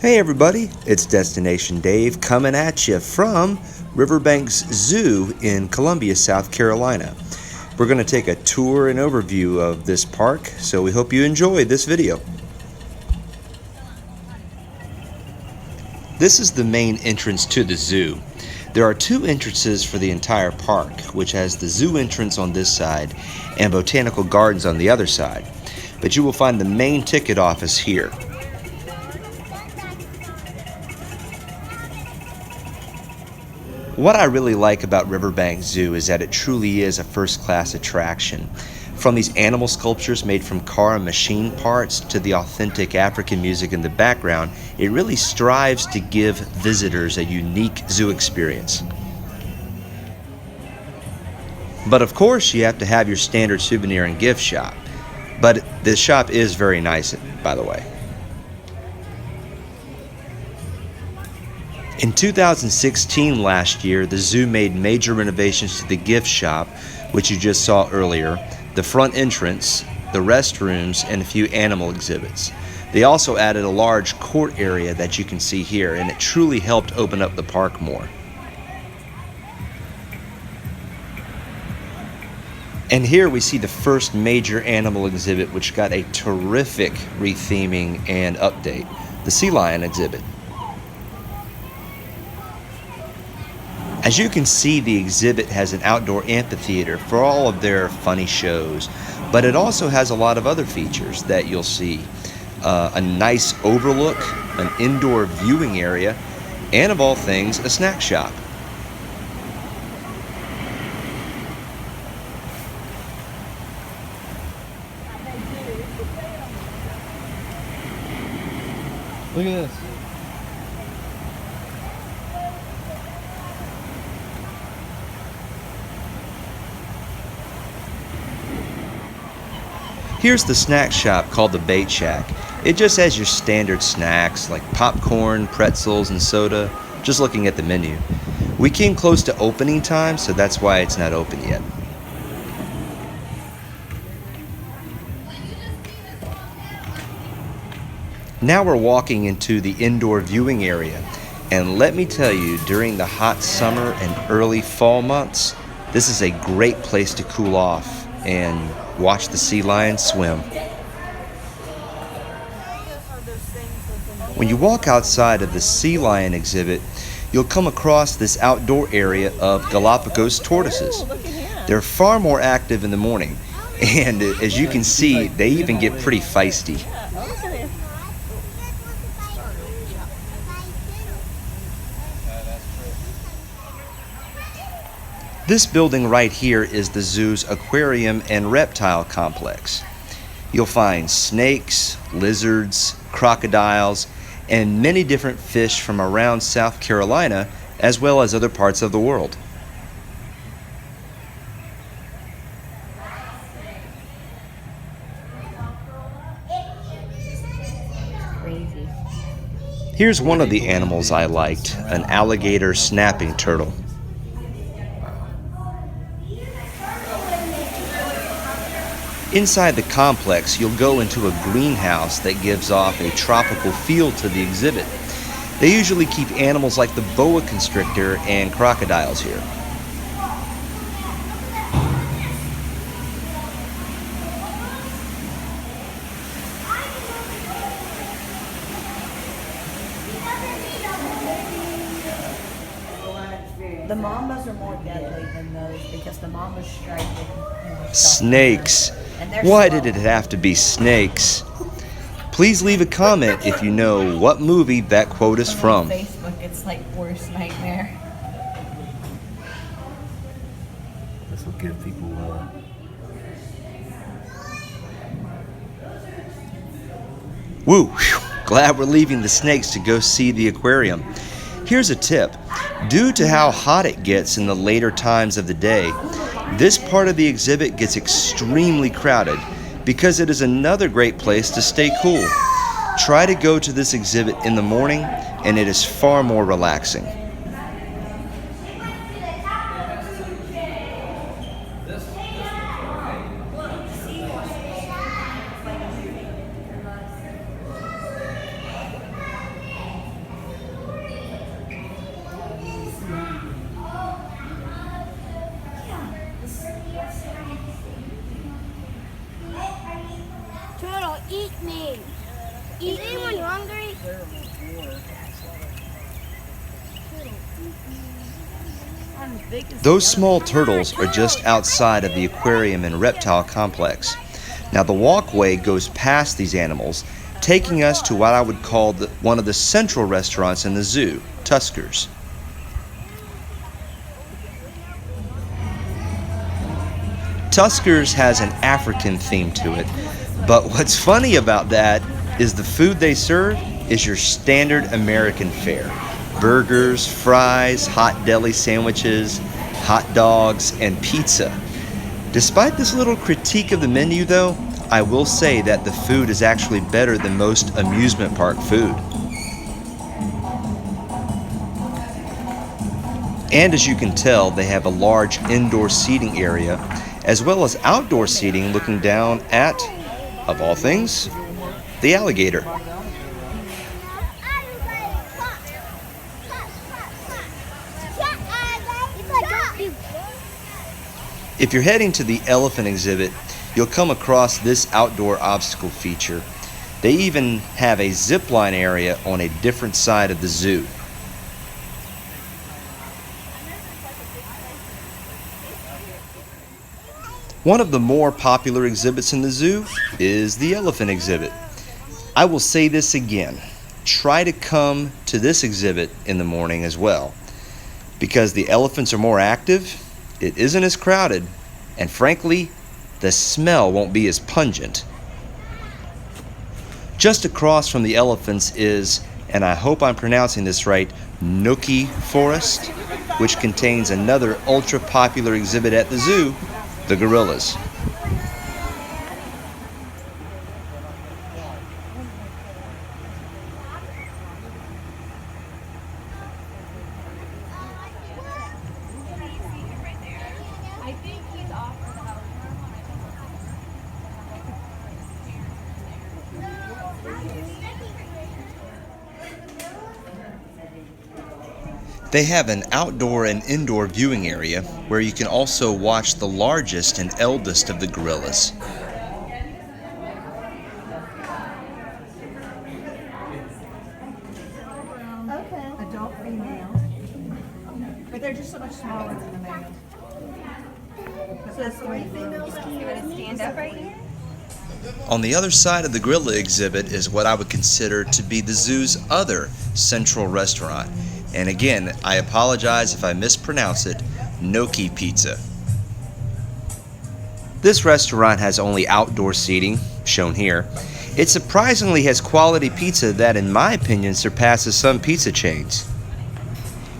Hey everybody, it's Destination Dave coming at you from Riverbanks Zoo in Columbia, South Carolina. We're going to take a tour and overview of this park, so we hope you enjoy this video. This is the main entrance to the zoo. There are two entrances for the entire park, which has the zoo entrance on this side and Botanical Gardens on the other side. But you will find the main ticket office here. What I really like about Riverbanks Zoo is that it truly is a first-class attraction. From these animal sculptures made from car and machine parts to the authentic African music in the background, it really strives to give visitors a unique zoo experience. But of course, you have to have your standard souvenir and gift shop. But the shop is very nice, by the way. In 2016, last year, the zoo made major renovations to the gift shop, which you just saw earlier, the front entrance, the restrooms, and a few animal exhibits. They also added a large court area that you can see here, and it truly helped open up the park more. And here we see the first major animal exhibit, which got a terrific retheming and update, the sea lion exhibit. As you can see, the exhibit has an outdoor amphitheater for all of their funny shows, but it also has a lot of other features that you'll see. A nice overlook, an indoor viewing area, and of all things, a snack shop. Look at this. Here's the snack shop called the Bait Shack. It just has your standard snacks like popcorn, pretzels, and soda, just looking at the menu. We came close to opening time, so that's why it's not open yet. Now we're walking into the indoor viewing area, and let me tell you, during the hot summer and early fall months, this is a great place to cool off and watch the sea lions swim. When you walk outside of the sea lion exhibit, you'll come across this outdoor area of Galapagos tortoises. They're far more active in the morning, and as you can see, they even get pretty feisty. This building right here is the zoo's aquarium and reptile complex. You'll find snakes, lizards, crocodiles, and many different fish from around South Carolina, as well as other parts of the world. Crazy. Here's one of the animals I liked, an alligator snapping turtle. Inside the complex, you'll go into a greenhouse that gives off a tropical feel to the exhibit. They usually keep animals like the boa constrictor and crocodiles here. The mambas are more deadly than those because the mambas strike it. Snakes. Why did it have to be snakes? Please leave a comment if you know what movie that quote is from. On Facebook, it's like worst nightmare. This will give people Woo! Whew. Glad we're leaving the snakes to go see the aquarium. Here's a tip. Due to how hot it gets in the later times of the day, this part of the exhibit gets extremely crowded because it is another great place to stay cool. Try to go to this exhibit in the morning, and it is far more relaxing. Eat me. Is anyone hungry? Those small turtles are just outside of the aquarium and reptile complex. Now the walkway goes past these animals, taking us to what I would call one of the central restaurants in the zoo, Tuskers. Tuskers has an African theme to it, but what's funny about that is the food they serve is your standard American fare. Burgers, fries, hot deli sandwiches, hot dogs, and pizza. Despite this little critique of the menu though, I will say that the food is actually better than most amusement park food. And as you can tell, they have a large indoor seating area as well as outdoor seating looking down at, of all things, the alligator. If you're heading to the elephant exhibit, you'll come across this outdoor obstacle feature. They even have a zip line area on a different side of the zoo. One of the more popular exhibits in the zoo is the elephant exhibit. I will say this again, try to come to this exhibit in the morning as well, because the elephants are more active, it isn't as crowded, and frankly, the smell won't be as pungent. Just across from the elephants is, and I hope I'm pronouncing this right, Noki Forest, which contains another ultra popular exhibit at the zoo, the gorillas. They have an outdoor and indoor viewing area where you can also watch the largest and eldest of the gorillas. Adult female. But they're just so much smaller than the male. So that's the way females can stand up right here? On the other side of the gorilla exhibit is what I would consider to be the zoo's other central restaurant. And again, I apologize if I mispronounce it, Noki Pizza. This restaurant has only outdoor seating, shown here. It surprisingly has quality pizza that, in my opinion, surpasses some pizza chains.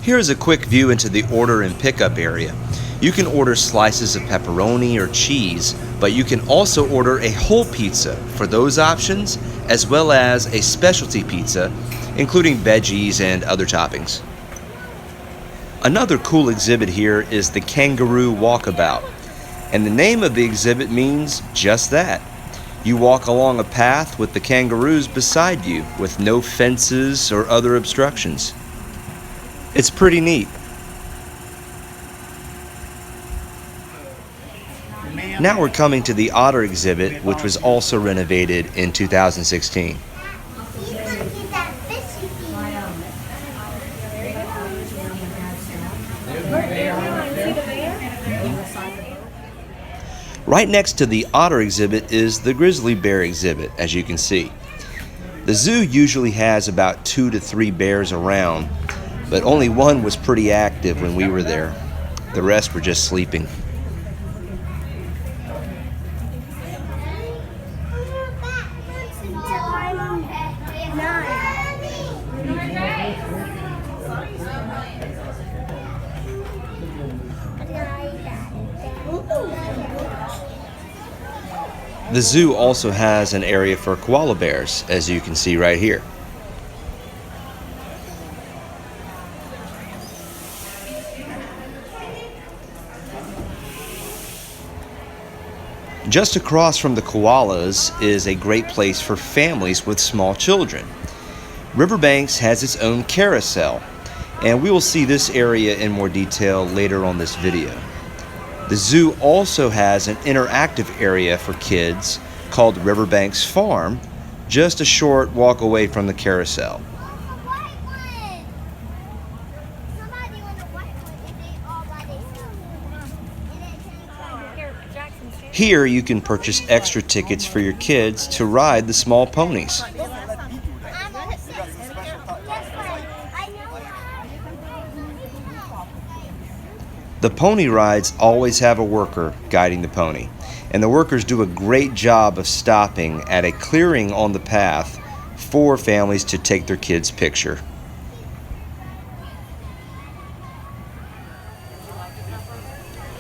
Here's a quick view into the order and pickup area. You can order slices of pepperoni or cheese, but you can also order a whole pizza for those options, as well as a specialty pizza, including veggies and other toppings. Another cool exhibit here is the kangaroo walkabout, and the name of the exhibit means just that. You walk along a path with the kangaroos beside you with no fences or other obstructions. It's pretty neat. Now we're coming to the otter exhibit, which was also renovated in 2016. Right next to the otter exhibit is the grizzly bear exhibit, as you can see. The zoo usually has about 2 to 3 bears around, but only one was pretty active when we were there. The rest were just sleeping. The zoo also has an area for koala bears, as you can see right here. Just across from the koalas is a great place for families with small children. Riverbanks has its own carousel, and we will see this area in more detail later on this video. The zoo also has an interactive area for kids called Riverbanks Farm, just a short walk away from the Carousel. Here you can purchase extra tickets for your kids to ride the small ponies. The pony rides always have a worker guiding the pony, and the workers do a great job of stopping at a clearing on the path for families to take their kids' picture.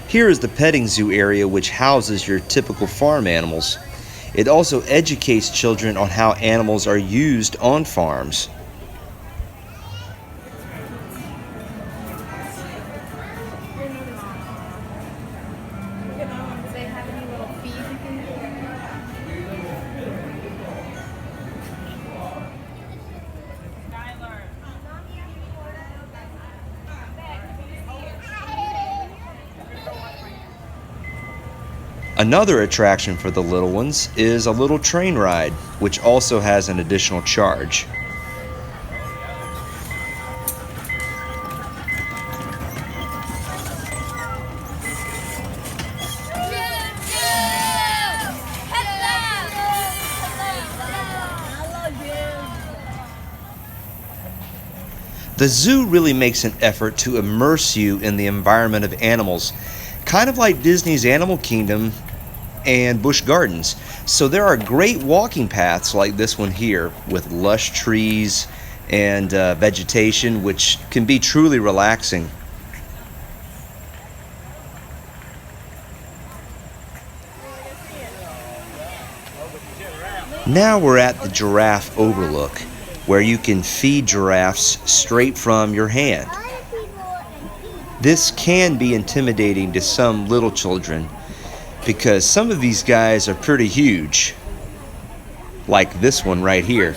Here is the petting zoo area, which houses your typical farm animals. It also educates children on how animals are used on farms. Another attraction for the little ones is a little train ride, which also has an additional charge. The zoo really makes an effort to immerse you in the environment of animals, kind of like Disney's Animal Kingdom and Busch Gardens. So there are great walking paths like this one here with lush trees and vegetation, which can be truly relaxing. Now we're at the giraffe overlook, where you can feed giraffes straight from your hand. This can be intimidating to some little children because some of these guys are pretty huge, like this one right here.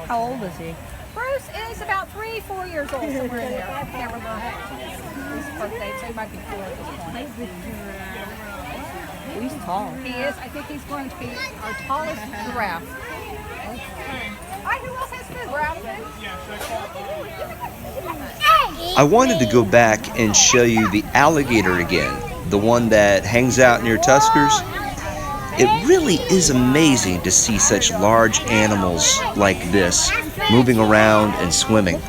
How old is he? Bruce is about 3-4 years old, somewhere in there. I can't remember his birthday, so he might be 4 at this point. He's tall. He is. I think he's going to be our tallest giraffe. Who else has food? I wanted to go back and show you the alligator again, the one that hangs out near Tuskers. It really is amazing to see such large animals like this moving around and swimming.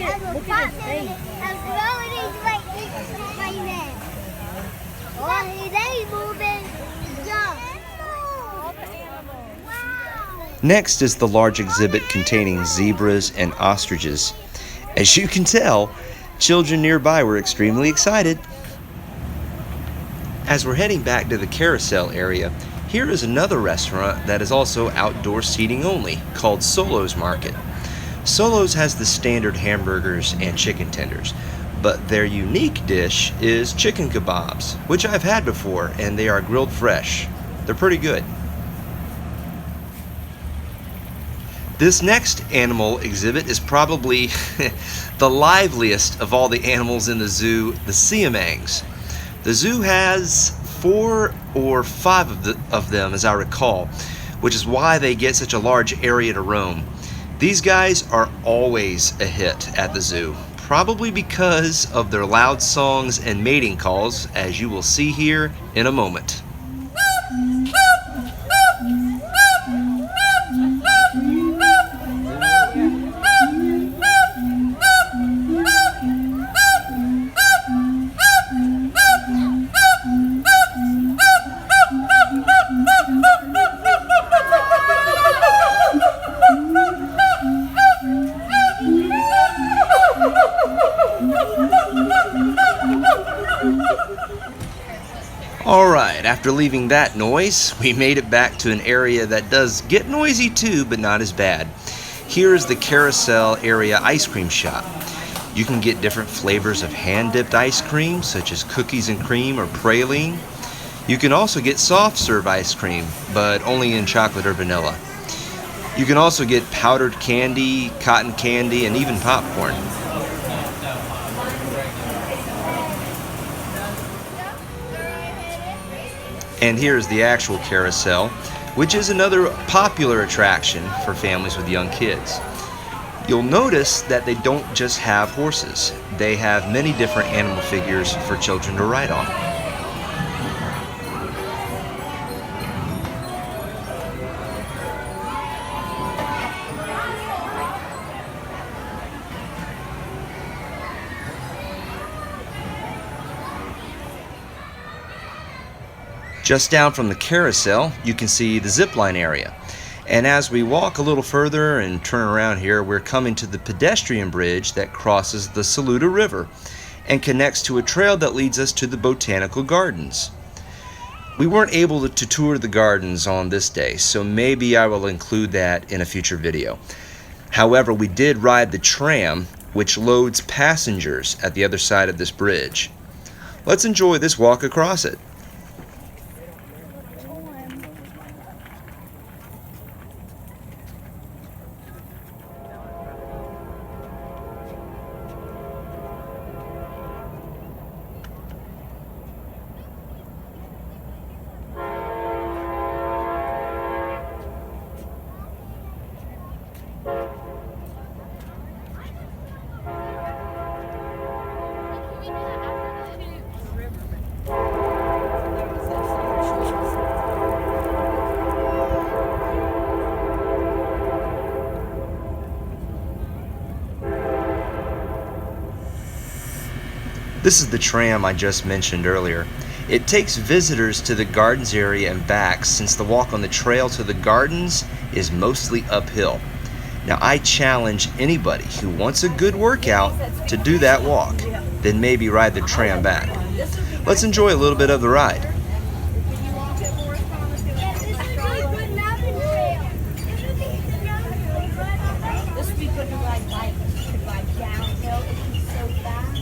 Next is the large exhibit containing zebras and ostriches. As you can tell, children nearby were extremely excited. As we're heading back to the Carousel area, here is another restaurant that is also outdoor seating only, called Solo's Market. Solo's has the standard hamburgers and chicken tenders, but their unique dish is chicken kebabs, which I've had before, and they are grilled fresh. They're pretty good. This next animal exhibit is probably the liveliest of all the animals in the zoo, the siamangs. The zoo has 4 or 5 of them, as I recall, which is why they get such a large area to roam. These guys are always a hit at the zoo, probably because of their loud songs and mating calls, as you will see here in a moment. Alright, after leaving that noise, we made it back to an area that does get noisy too, but not as bad. Here is the Carousel area ice cream shop. You can get different flavors of hand-dipped ice cream, such as cookies and cream or praline. You can also get soft serve ice cream, but only in chocolate or vanilla. You can also get powdered candy, cotton candy, and even popcorn. And here's the actual carousel, which is another popular attraction for families with young kids. You'll notice that they don't just have horses. They have many different animal figures for children to ride on. Just down from the carousel, you can see the zipline area. And as we walk a little further and turn around here, we're coming to the pedestrian bridge that crosses the Saluda River and connects to a trail that leads us to the Botanical Gardens. We weren't able to tour the gardens on this day, so maybe I will include that in a future video. However, we did ride the tram, which loads passengers at the other side of this bridge. Let's enjoy this walk across it. This is the tram I just mentioned earlier. It takes visitors to the gardens area and back, since the walk on the trail to the gardens is mostly uphill. Now I challenge anybody who wants a good workout to do that walk, then maybe ride the tram back. Let's enjoy a little bit of the ride. This would be good to ride bike. You could ride downhill. It'd be so fast.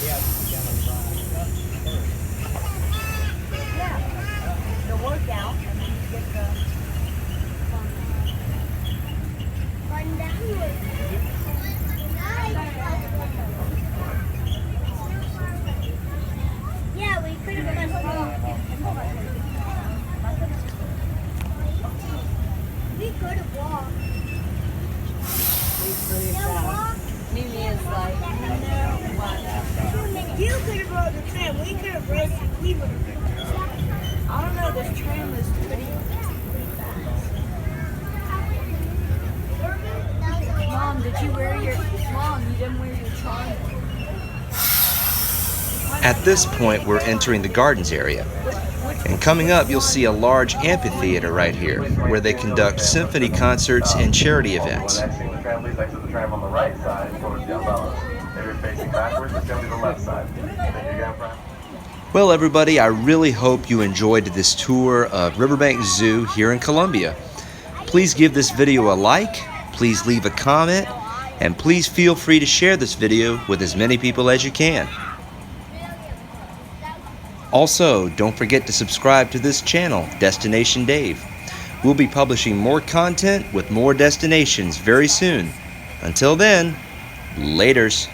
Yeah. The workout, and then you get the Run downward. Yeah, we could have gone home. We could have walked. Mimi is like, no, what? You could have rode the tram. We could have raced. We would have. I don't know, this tram is pretty fast. Mom, did you wear your, Mom, you didn't wear your charm. At this point, we're entering the gardens area. And coming up, you'll see a large amphitheater right here, where they conduct symphony concerts and charity events. When exiting the tram, please exit the tram on the right side towards the umbrellas. If you're facing backwards, it's going to be the left side. Thank you again, friend. Well, everybody, I really hope you enjoyed this tour of Riverbanks Zoo here in Columbia. Please give this video a like, please leave a comment, and please feel free to share this video with as many people as you can. Also, don't forget to subscribe to this channel, Destination Dave. We'll be publishing more content with more destinations very soon. Until then, laters.